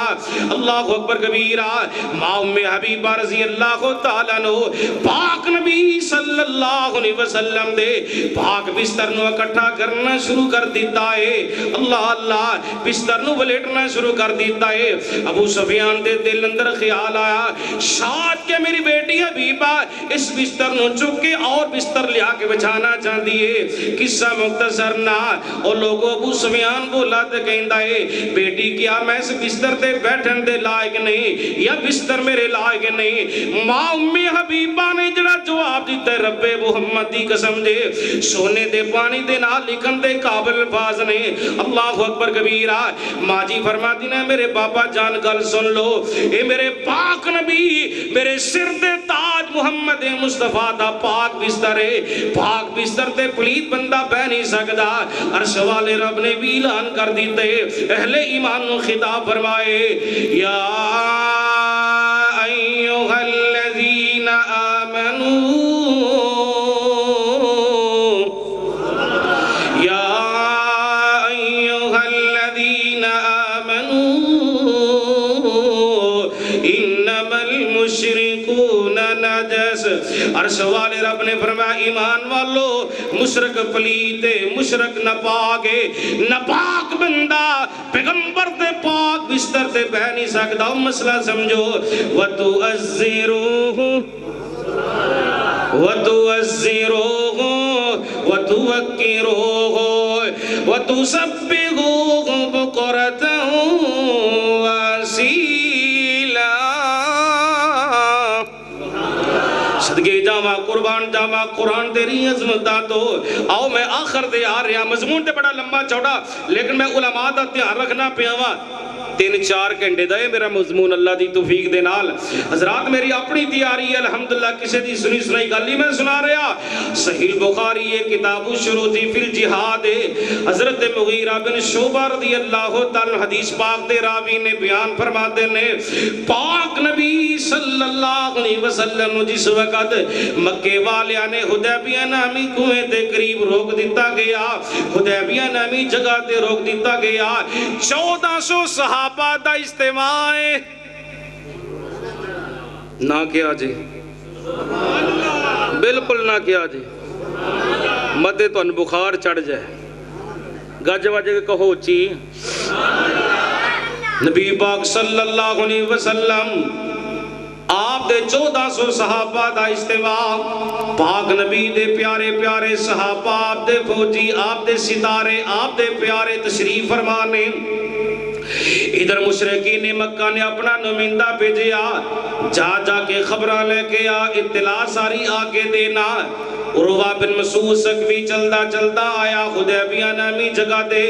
C: اللہ اکبر کبیرہ۔ ماں ام حبیبہ رضی اللہ تعالیٰ نو پاک نبی صلی اللہ علیہ وسلم دے پاک بستر نو اکٹھا کرنا شروع کر دیتا ہے۔ اللہ اللہ بستر نو ولیٹنا شروع کر دیتا ہے۔ ابو سفیان دے دل اندر خیال آیا شاید کہ میری بیٹی حبیبہ اس بستر نو چک کے اور بستر لیا کے بچھانا چاہتی ہے۔ قصہ مختصر نہ اور لوگوں ابو سفیان بولا تے کہندا ہے بیٹی کیا میں اس بستر تے بیٹھن دے لائق نہیں یا بستر میرے لائق نہیں۔ ماں امی حبیبہ نے جڑا جواب دیتا ہے رب محمد دی قسم دے سونے دے پانی دے نال لکھن دے قابل الفاظ نے۔ اللہ اکبر کبیرہ۔ ماں جی فرماتی نے میرے بابا جان گل سن لو اے میرے پاک نبی میرے سر دے تاج محمد مصطفیٰ دا پاک بستر ہے، پاک بستر تے پلیت بندہ بہ نہیں سکدا۔ عرش والے رب نے بھی اعلان کر دیتے اہل ایمان نو خطاب فرمائے یا ایھا الذین آمنوا یا ایھا الذین آمنوا انما المشرکون نجس۔ عرش والے رب نے فرمایا ایمان والو مشرک پلیت مشرک ناپاک ناپاک بندہ پیغمبر دے پاک بستر تے بہ نہیں سکدا۔ مسئلہ سمجھو وَتُعَزِّرُوهُ وَتُعَزِّرُوهُ وَتُوَقِّرُوهُ وَتُسَبِّحُوهُ بُكْرَةً وَأَصِيلًا۔ صدقے جاواں قربان جاواں قرآن تیری عظمت دا تو آؤ میں آخر دے آ رہا مضمون تے بڑا لمبا چوڑا لیکن میں علماء دا دھیان رکھنا پیا وا 3-4 گھنٹے دا ہے میرا مضمون اللہ دی توفیق دے نال۔ حضرات میری اپنی تیاری ہے الحمدللہ کسی دی سنی سنائی گل نہیں میں سنا رہا۔ صحیح بخاری یہ کتاب الشروط فی الجہاد حضرت مغیرہ بن شعبہ رضی اللہ تعالی حدیث پاک دے راوی نے بیان فرماتے نے پاک نبی صلی اللہ علیہ وسلم جس وقت مکے والیاں نے حدیبیہ نامی کنویں دے قریب روک دیتا گیا، حدیبیہ نامی جگہ تے روک دیتا گیا، 1400 صحابہ دا اجتماع نہ کیا جی بالکل نہ کیا جی مدے تو ان بخار چڑھ جائے گج وجہ کہو چی نبی پاک صلی اللہ علیہ وسلم آپ دے 1400 صحابہ دا اجتماع پاک نبی دے پیارے پیارے صحابہ آپ دے فوجی آپ دے ستارے آپ دے پیارے تشریف فرمانے ادھر مشرقین مکہ نے اپنا نمائندہ بھیجیا جا جا کے خبریں لے کے آ اطلاع ساری آگے دینا۔ عروہ بن مسعود سقفی چلدا چلدا آیا حدیبیہ نامی جگہ دے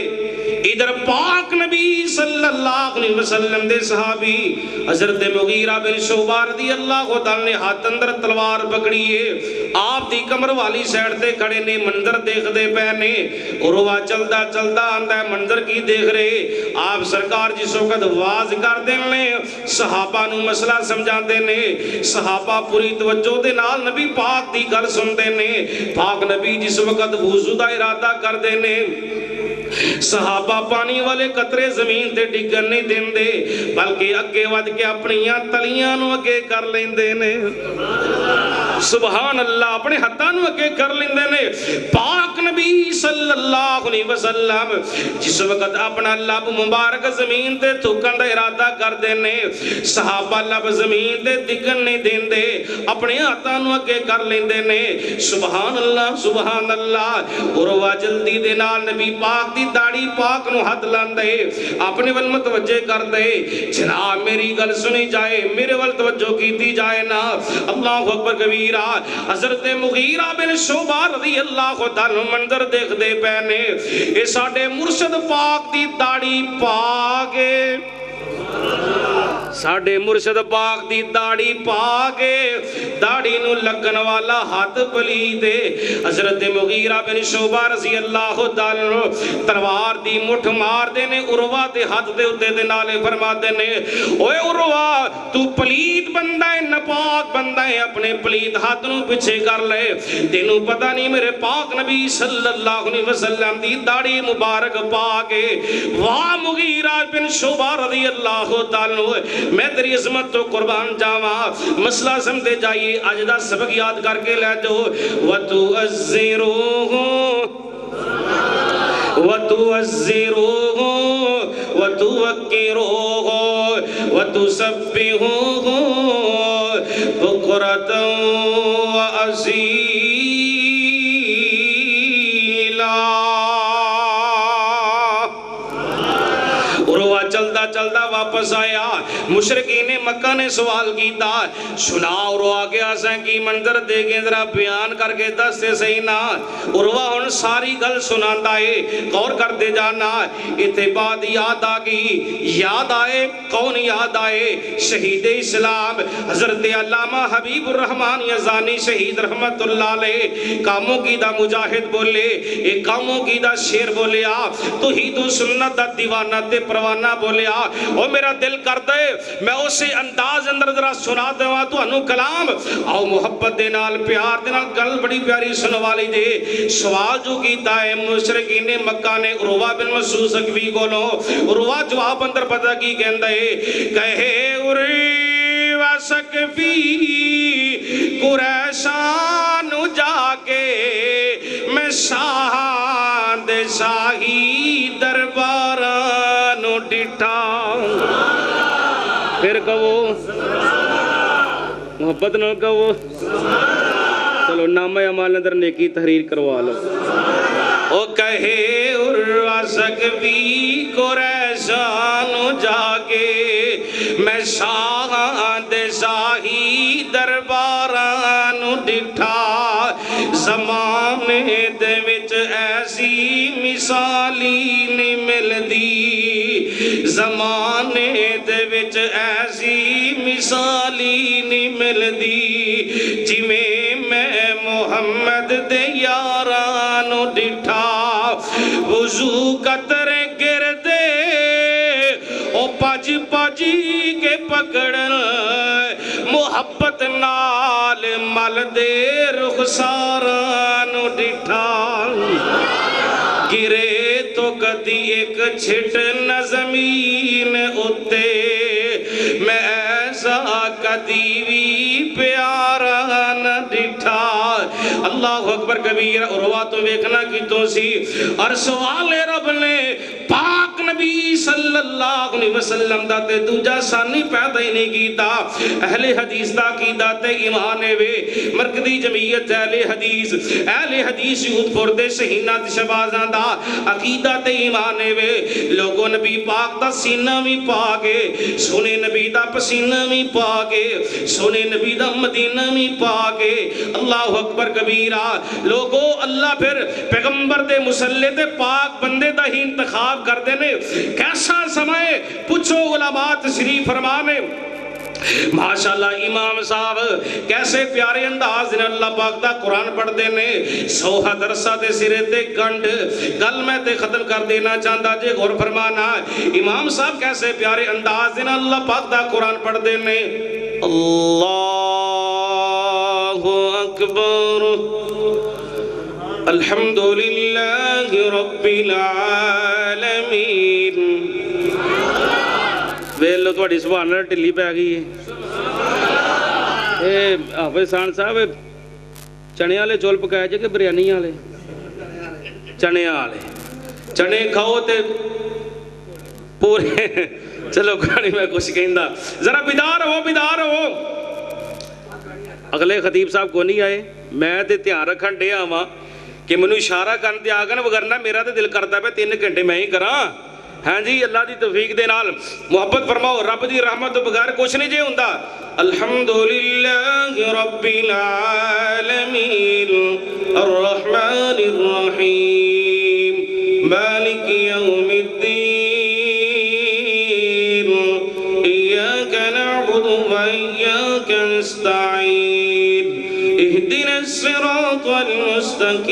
C: ادھر پاک نبی صلی اللہ علیہ وسلم دے صحابی حضرت مغیرہ بن شعبہ رضی اللہ تعالی نے ہاتھ اندر تلوار پکڑی ہے آپ دی کمر والی سائڈ تے کھڑے نے منظر دیکھ دے پے نے عروہ چلدا چلدا آندا ہے منظر کی دیکھ رہے آپ سرکار جس وقت واز کر دے نے صحابہ نو مسئلہ سمجھا دے نے صحابہ پوری توجہ دے نال نبی پاک دی گل سن دے نے پاک نبی جس وقت وضو دا ارادہ کر دے نے صحابہ پانی والے قطرے زمین تے ڈگن نہیں دیندے بلکہ اگے ود کے اپنیاں تلیاں نو اگے کر لیندے نے سبحان اللہ اپنے ہتھاں نو اگے کر لیندے نے پاک نبی صلی اللہ علیہ وسلم جس وقت اپنا لب مبارک زمین تے تھکن دا ارادہ کر دینے صحابہ لب زمین تے ڈگن نہیں دیندے اپنے ہتھاں نو اگے کر لیندے نے سبحان اللہ عروہ جلدی دے نال نبی پاک دی داڑھی پاک نو ہاتھ لاندے اپنے ول متوجہ کر دے جناب میری گل سنی جائے میرے ول توجہ کیتی جائے نا اللہ اکبر کبیرہ حضرت مغیرہ بن شعبہ رضی اللہ تعالی منظر دیکھ دے پہنے اے ساڈے مرشد پاک دی داڑھی پاک ساڈے مرشد پاک دی داڑھی پاک داڑھی نو لگن والا ہاتھ پلی دے حضرت مغیرہ بن شعبہ رضی اللہ تعالی تلوار دی مٹھ مار دے نے عروہ دے ہاتھ دے اتے دے نالے فرما دے نے اوے عروہ تو پلیت بندہ ہے نپاک بندہ ہے اپنے پلیت ہاتھ نو پچھے کر لے تینوں پتہ نہیں میرے پاک نبی صلی اللہ علیہ وسلم دی داڑھی مبارک پاک واہ مغیرہ بن شعبہ رضی اللہ تعالی میں تیری عظمت تو قربان جاواں مسئلہ سمجھے جائیے آج دا سبق یاد کر کے لے جو وَتُعَزِّرُوهُ وَتُوَقِّرُوهُ وَتُسَبِّحُوهُ بُكْرَةً وَأَصِيلًا عروہ چلدا چلدا واپس آیا مشرکین مکہ نے سوال کیتا سنا عروہ آگیا سیں کی منظر دے گے ذرا بیان کر کے دس سے صحیح نا عروہ ہن ساری گل سناتا ہے غور کر دے جانا اتباد یاد آگئی یاد آئے کون یاد آئے شہید اسلام حضرت علامہ حبیب الرحمن یزانی شہید رحمت اللہ علیہ کاموں کی دا مجاہد بولے ایک کاموں کی دا شیر بولیا توحید و سنت دا دیوانہ تے پروانہ بولیا او میرا دل کر دے میں اسے انداز اندر ذرا سنا دوا تو انو کلام آؤ محبت دے نال پیار دے نال گل بڑی پیاری سنوالی دے سوال جو کیتا ہے مشرکین مکہ نے عروہ بن مسعود سکوی کو لو عروہ جواب اندر پتہ کی کہندہ ہے کہے عروہ سکوی قریشان جا کے میں شاہان دے شاہی درباران ڈٹھا پھر کہو محبت نہ کہو چلو نامہ عمال اندر نیکی تحریر کروا لو او کہے عروہ سکوی قریشان جا کے میں شاہان دے شاہی درباران ڈٹھا زمانے دے وچ ایسی مثالی نہیں ملدی زمانے دے وچ ایسی مثالی نہیں ملدی جی میں محمد دے یارانو ڈٹھا وضو قطرے گر دے او پج پجی کے پکڑن محبت نال مل دے رخسارانو ڈٹھا گرے تو کدی ایک چھٹ نہ زمین اتے میں ایسا کدی بھی پیارا نہ ڈٹھا اللہ اکبر کبیر عروہ تو ویکھنا کی تو سی اور سوال رب نے پاک نبی صلی اللہ علیہ وسلم دا تے دوجا سانی پیدا ہی نہیں کیتا اہل حدیث دا عقیدہ تے ایمان وے مرکزی جمعیت اہل حدیث یوتھ پور دے شہینہ تے شبازاں دا عقیدہ تے ایمان وے لوگوں نبی پاک دا سینہ بھی پاکے سونے نبی دا پسینہ بھی پاکے سونے نبی دا مدینہ بھی پاکے اللہ اکبر کبیرہ لوگوں اللہ پھر پیغمبر دے مسلح دے پاک بندے دا ہی انتخاب کر دینے کیسا سمائے پوچھو علماء تشریف فرمانے ماشاءاللہ امام صاحب کیسے پیارے انداز نے اللہ پاک دا قرآن پڑھ دینے سوہا درسہ دے سرے تے گنڈ گل میں تے ختم کر دینا چاندہ جے غور فرمانا امام صاحب کیسے پیارے انداز نے اللہ پاک دا قرآن پڑھ دینے اللہ اکبر الحمد للہ رب العالمین. ویل لو تھوڑی سبحان اللہ ٹلی پی گئی ہے. حافظ سان صاحب چنے والے چول پکائے جے کہ بریانی والے؟ چنے والے. چنے کھاؤ تے پورے چلو کھانی میں کچھ کہندا. ذرا بیدار ہو بیدار ہو. اگلے خطیب صاحب کو نہیں آئے. میں تے دھیان رکھن ڈے آواں کہ مینوں اشارہ کرن تے آ گئے وگرنہ میرا تے دل کردا پیا 3 گھنٹے میں ہی کراں. ہاں جی اللہ دی توفیق دے نال محبت فرماؤ. رب دی رحمت تو بغیر کچھ نہیں جے ہوندا. الحمدللہ رب العالمین الرحمن الرحیم مالک یوم الدین ایاک نعبد و ایاک نستعین اہدنا الصراط المستقیم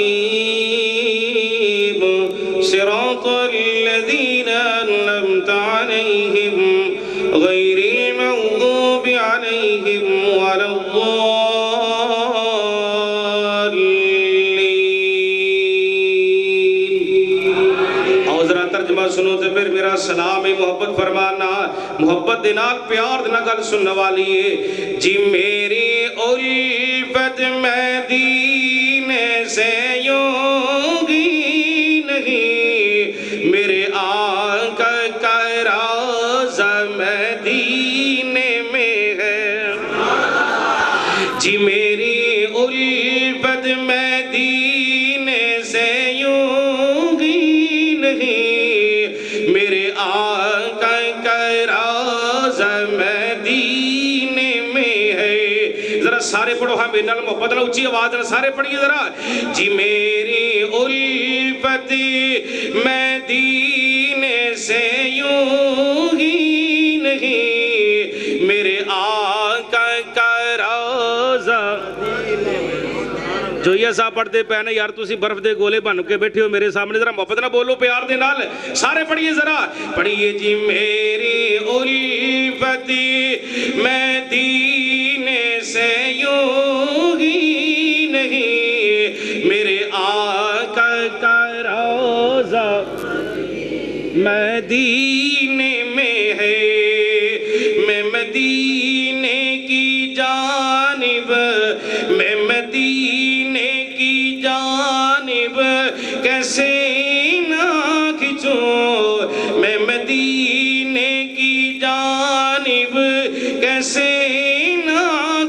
C: صراط الذین انعمت علیہم غیر المغضوب علیہم ولا الضالین. اور ذرا ترجمہ سنو تو پھر میرا سلام محبت فرمانا. محبت دینال پیار دینا گل سننے والی ہے. جی میری الفت مدینے سے یوں گی نہیں میرے آقا کا روضہ مدینے میں ہے. جی میری الفت مدینے سے یوں گی نہیں میرے آقا کا روضہ مدینے میں ہے. ذرا سارے پڑھو ہاں میرے نال محبت نال اونچی آواز نال سارے پڑھیے ذرا. جی میری الفت مدینے سے یوں ہی نہیں میرے آقا کا روضہ. جو یہ صاحب پڑھتے پہنے یار تسی برف دے گولے بن کے بیٹھے ہو میرے سامنے ذرا محبت نہ بولو پیار دے نال سارے پڑھیے ذرا پڑھیے. جی میری الفت مدینے سے یوں ہی نہیں میرے آقا کا روضہ مدینے میں ہے. میں مدینے کی جانب میں مدینے کی جانب کیسے نہ کھچوں میں مدینے کی جانب کیسے نہ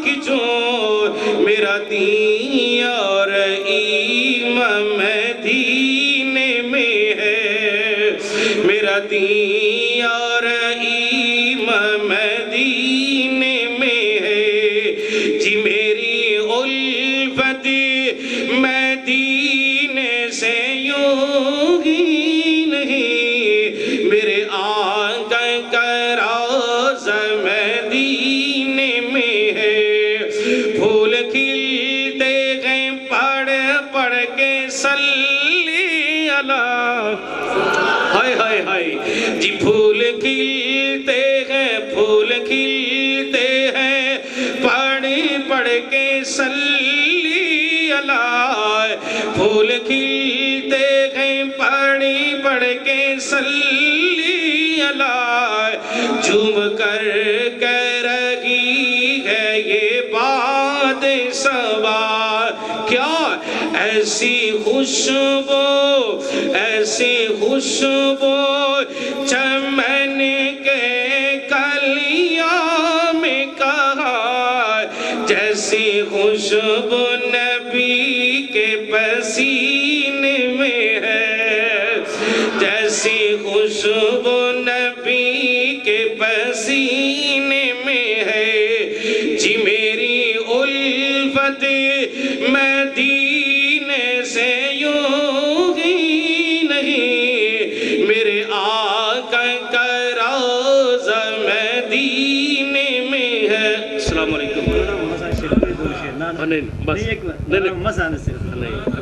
C: کھچوں میرا دین اور ایمان مدینے میں ہے میرا دین اور ایمان مدینے میں ہے. جی میری الفت مدینے سے یوں ہی نہیں میرے آقا کا روضہ مدینے میں ہے. پھول کھلتے ہیں پڑھ پڑھ کے صلی اللہ ہائے ہائے ہائے. جی پھول کھلتے ہیں پھول کھلتے ہیں پڑھ پڑھ کے صلی اللہ. پھول کھلتے ہیں پڑھ پڑھ کے صلی اللہ. جھوم کر کہہ رہی ہے یہ بات سبا کیا ایسی خوشبو چمن کے کلیاں میں کہا جیسی خوشبو نبی کے پسینے میں ہے جیسی خوشبو نبی کے پسینے میں ہے. جی میری الفت مدینے سے یوں ہی نہیں میرے آقا کا روضہ مدینے میں ہے. السلام علیکم.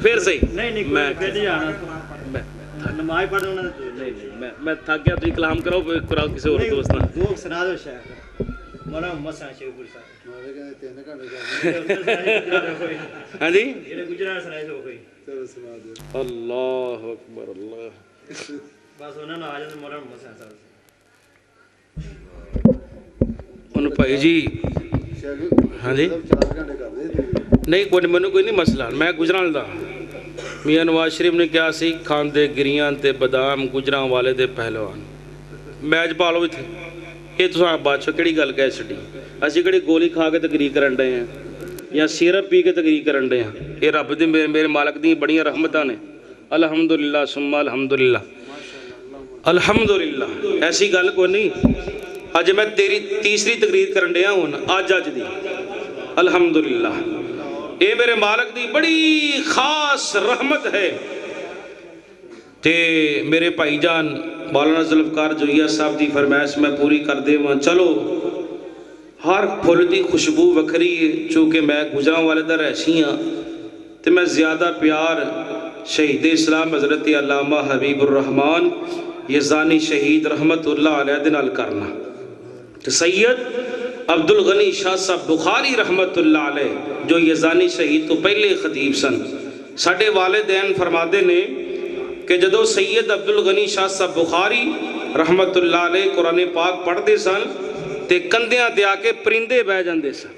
C: پھر صحیح
D: نماز پڑھنا
C: میں تھک گیا تو کلام کرو قرآن کسی اور دوست نہ
D: دو سنا دو شیخ مولانا محمد حسن شیخ پور صاحب
C: ہاں جی
D: گجرات سنائے تو کوئی
C: اللہ اکبر اللہ
D: بس انہوں نے آ جاتے مولانا محمد حسین صاحب
C: ان بھائی جی ہاں جی نہیں کوئی مینوں کوئی نہیں مسئلہ میں گجران دا میاں نواز شریف نے کیا سی کھاندے گریاں تے بادام گجران والے دے پہلوان میچ پا لو اتنے یہ تو بادشاہ کہڑی گل کہہ چڑی اسی کہڑی گولی کھا کے تقریر کرن ڈے ہیں یا سیرپ پی کے تقریر کرن ڈے ہیں یہ رب دی میرے مالک دی بڑیاں رحمتاں نے الحمدللہ ثم الحمدللہ الحمدللہ ایسی گل کوئی نہیں اج میں تیری تیسری تقریر کرن ڈیا ہوں اج دی الحمدللہ اے میرے مالک دی بڑی خاص رحمت ہے تے میرے بھائی جان مولانا ذوالفقار جوئیہ صاحب دی فرمائش میں پوری کر دے وہاں چلو ہر پھول دی خوشبو وکھری ہے چونکہ میں گجراں والے دا رہسی ہاں تے میں زیادہ پیار شہید اسلام حضرت علامہ حبیب الرحمن یزانی شہید رحمت اللہ علیہ دے نال کرنا سید عبدالغنی شاہ صاحب بخاری رحمت اللہ علیہ جو یزانی شہید تو پہلے خطیب سن ساڑھے والدین فرمادے نے کہ جدو سید عبدالغنی شاہ صاحب بخاری رحمت اللہ علیہ قرآن پاک پڑھ دے سن تے کندیاں دے آکے پرندے بہ جاندے سن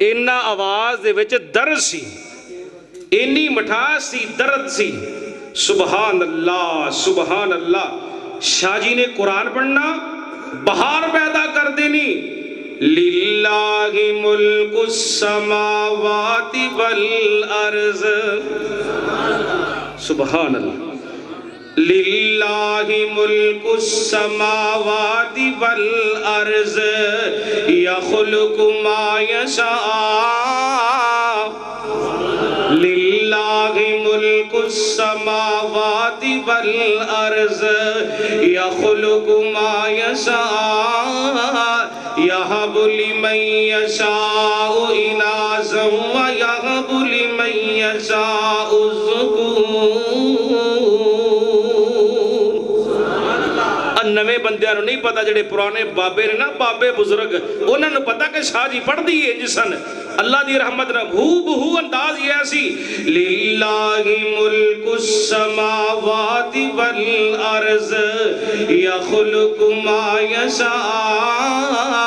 C: اینا آواز دے وچ درد سی اینی مٹھاس سی درد سی سبحان اللہ شاہ جی نے قرآن پڑھنا بہار پیدا کر دینی للہ ملک السماوات والارض سبحان اللہ للہ ملک السماوات والارض یخلق ما یشاء للہ ملک السماوات والارض یخلق ما یشاء یہب لمن یشاء اناثا ویہب لمن یشاء الذکور نویں بندیاں نو نہیں پتا جڑے پرانے بابے نے نا بابے بزرگ انہاں نو پتا کہ شاہ جی پڑھ دیئے جسن اللہ دی رحمت نہ بہو انداز یہ ایسی للہ ملک السماوات والارض یخلق ما یشاء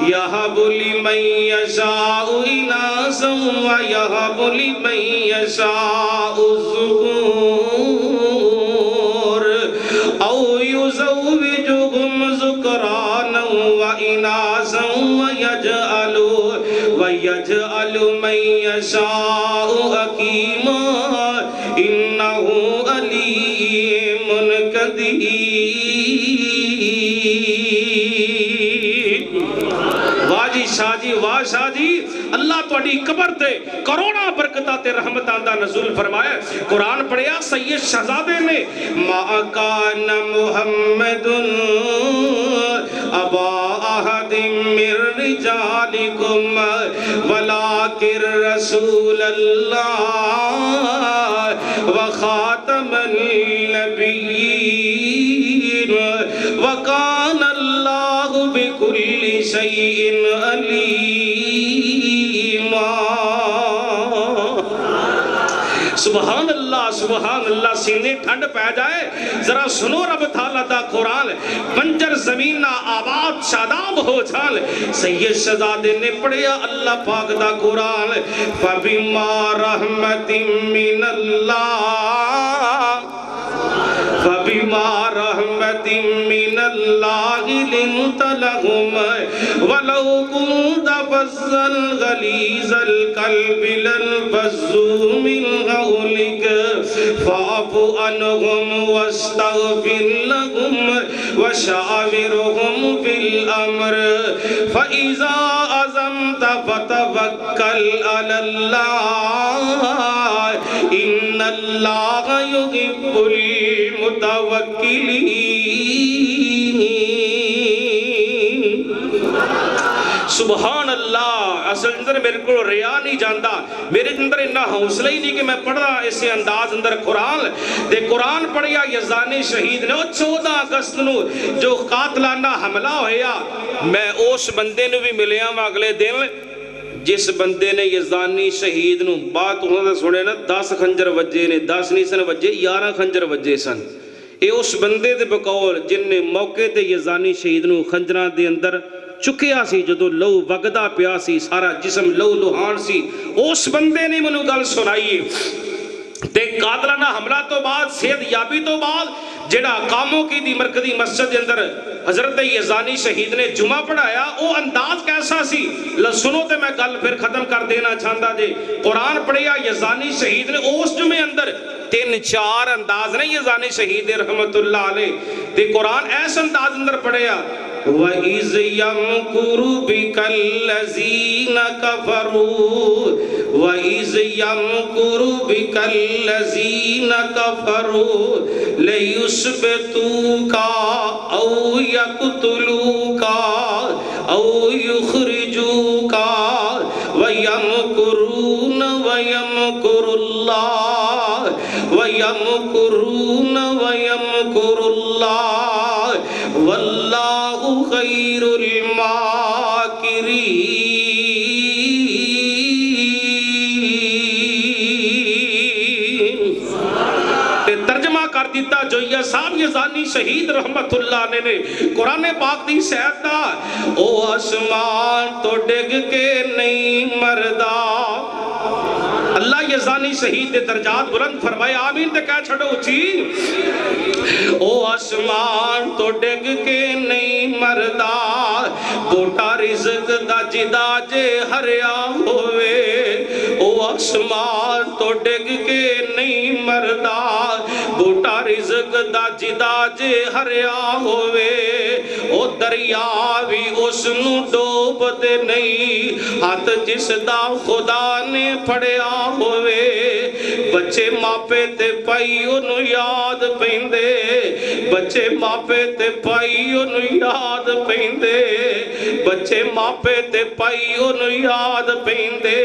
C: یہب لمن یشاء اناثا ویہب لمن یشاء الذکور او یزوجہم ذکرانا واناثا ویجعل من یشاء حکیما انہو علیم قدیر واہ شاہ جی اللہ تو اڈی قبر تے کروڑا برکتہ تے رحمتان دا نزول فرمایا قرآن پڑھیا سید شہزادے نے ما کان محمد ابا احد من رجالکم ولکن رسول اللہ وخاتم النبیین وکان اللہ بکل شیء سبحان اللہ سینے ٹھنڈ پہ جائے ذرا سنو رب تعالیٰ دا قرآن بنجر زمین نہ آباد شاداب ہو جال سید شہزادے نے پڑھیا اللہ پاک دا قرآن فَبِمَا رَحْمَةٍ مِّنَ اللَّهِ فَبِمَا رَحْمَةٍ مِّنَ اللَّهِ لِنْتَ لَهُمْ وَلَوْ كُنْتَ فَظًّا غَلِيظَ الْقَلْبِ لَانفَضُّوا مِنْ حَوْلِكَ فَاعْفُ عَنْهُمْ وَاسْتَغْفِرْ لَهُمْ وَشَاوِرْهُمْ فِي الْأَمْرِ فَإِذَا عَزَمْتَ فَتَوَكَّلْ عَلَى اللَّهِ إِنَّ اللَّهَ يُحِبُّ المتوکلین سبحان اللہ اصل اندر میرے کو ریا نہیں جانتا میرے اندر انہا حوصلہ ہی نہیں کہ میں پڑھ رہا اسے انداز اندر قرآن دے قرآن پڑھیا یزانی شہید نے 14 اگست نو جو قاتلانہ حملہ ہویا میں اس بندے نو بھی ملیا اگلے دن جس بندے نے یزدانی شہید نو بات انہوں نے سنے نا 10 خنجر وجے نے 10 نہیں سن وجے 11 خنجر وجے سن اے اس بندے دے بقول جن نے موقع تے یزدانی شہید نو خنجراں دے اندر چکیا سی جدو لو وگدا پیا سی سارا جسم لو لوہان سی اس بندے نے منو گل سنائیے تے قاتلانہ حملہ تو بعد صحت یابی تو بعد جڑا کاموں کی دی مرکزی مسجد اندر حضرت یزدانی شہید نے جمعہ پڑھایا او انداز کیسا سی سنو تے میں گل پھر ختم کر دینا چاہتا جے قرآن پڑھیا یزدانی شہید نے اس جمعے اندر 3-4 انداز نے یزدانی شہید رحمت اللہ علیہ تے قرآن ایس انداز اندر پڑھیا وَإِذْ يَمْكُرُ بِكَ الَّذِينَ كَفَرُوا وَإِذْ يَمْكُرُ بِكَ الَّذِينَ كَفَرُوا لَيُثْبِتُوكَ أَوْ يَقْتُلُوكَ أَوْ يُخْرِجُوكَ وَيَمْكُرُونَ وَيَمْكُرُ اللَّهُ وَيَمْكُرُونَ وَيَمْكُرُ اللَّهُ وَاللَّهُ خَيْرُ الْمَاكِرِينَ ترجمہ کر دیتا جو یہ صاحب یزدانی شہید رحمت اللہ نے قرآن پاک دی سیعت دا او آسمان تو ڈگ کے نہیں مردہ اللہ یزدانی شہید دے درجات بلند فرمائے آمین تے کہہ چھڑو چی او آسمان تو ڈگ کے نہیں مردہ بوٹا رزق دا جدا جے ہریا ہوئے او آسمان تو ڈگ کے نہیں مردہ بوٹا رزق دا جدا جے ہریا ہوئے او دریا بھی اس نو ڈوب دے نہیں ہاتھ جس دا خدا نے پھڑیا ہوئے بچے ماپے تے پائی انو یاد پیندے بچے ماپے تے پائی انو یاد پیندے بچے ماپے تے پائی انو یاد پیندے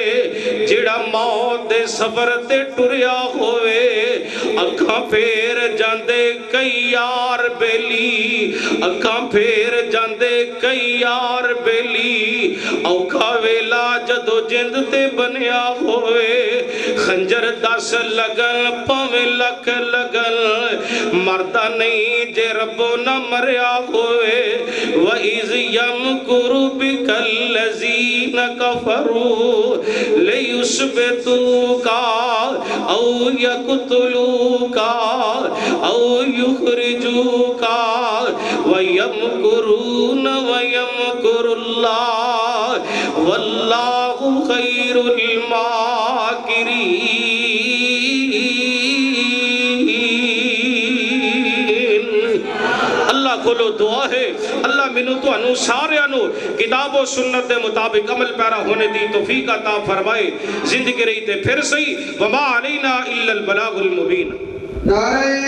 C: جڑا موت دے سفر تے ٹریا ہوئے اکھاں پھیر جاندے کئی یار بیلی اکھاں پھیر جاندے کئی یار بیلی اوکھا ویلا جدو جند تے بنیا ہوئے خنجر 10 لگن پاویں لکھ لگن مردہ نہیں جے ربو نہ مریا ہوئے وَإِذْ يَمْكُرُ بِكَ الَّذِينَ كَفَرُوا لِيُثْبِتُوكَ أَوْ يَقْتُلُوكَ أَوْ يُخْرِجُوكَ وَيَمْكُرُونَ وَيَمْكُرُ اللَّهُ وَاللَّهُ خَيْرُ الْمَاكِرِينَ اللہ کھولو دعا ہے اللہ منو تو انو سارے انو کتاب و سنت دے مطابق عمل پیرا ہونے دی توفیق عطا فرمائے زندگی رہی تے پھر صحیح وما علینا الا البلاغ المبین
E: نعرہ